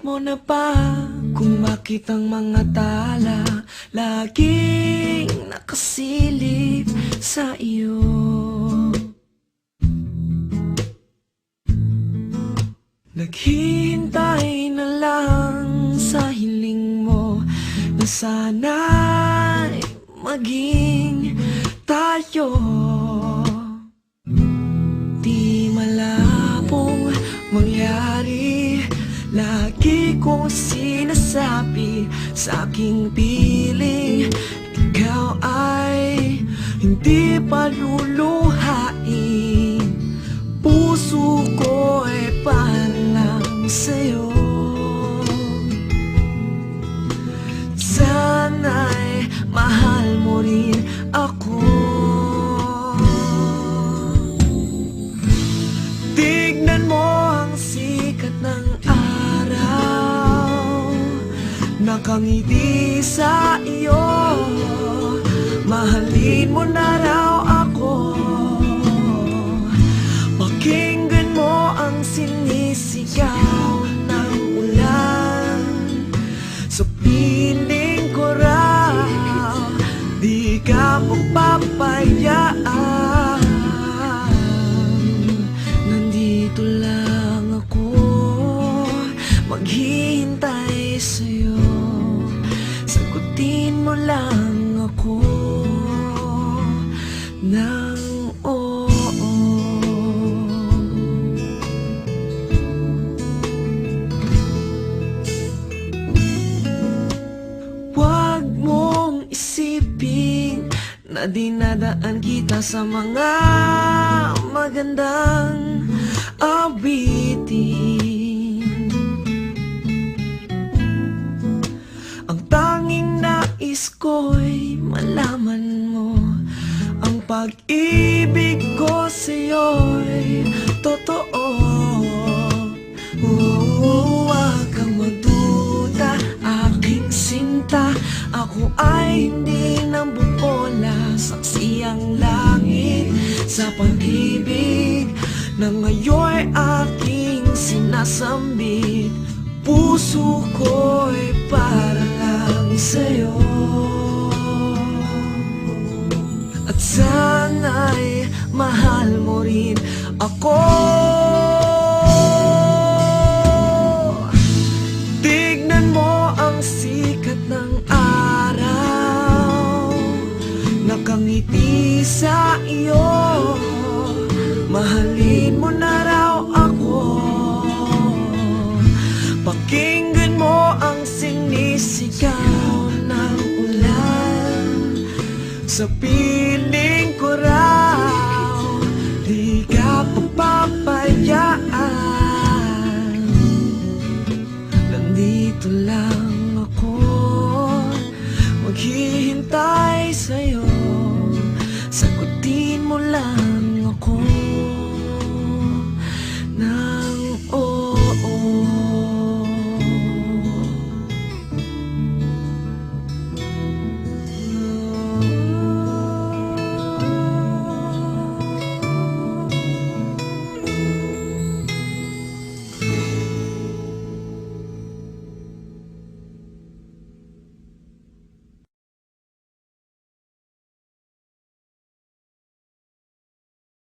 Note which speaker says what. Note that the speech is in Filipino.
Speaker 1: mo na ba kung bakit ang mga tala laging nakasilip sa iyo? Naghihintay na lang sa hiling mo na sana'y maging tayo. Di malabong mangyari, lagi kong sinasabi sa aking piling, ikaw ay hindi paluluhain. Puso ko ay parang sa'yo. Sana'y mahal mo rin ako. Tignan mo ang sikat ng araw, nakangiti sa iyo. Mahalin mo na raw ako. Pakinggan mo ang sinisigaw ng ulan sa piling ko raw. Di ka magpapayaan. Nandito lang ako, maghihintay sa'yo. Sagutin mo lang ako ng oo. Huwag mong isipin na dinadaan kita sa mga magandang awitin. Ang tanging nais ko'y malaman mo, ang pag-ibig ko sa'yo'y totoo. Huwag kang magduda, aking sinta. Ako ay hindi nambubola, saksi ang langit sa pag-ibig na ngayon'y aking sinasambit. Puso ko'y para lang sa'yo. At sana'y mahal mo rin ako. Tignan mo ang sikat ng araw, nakangiti sa iyo. Mahalin mo na raw ako. Pakinggan mo ang sinisigaw ng ulan sa piling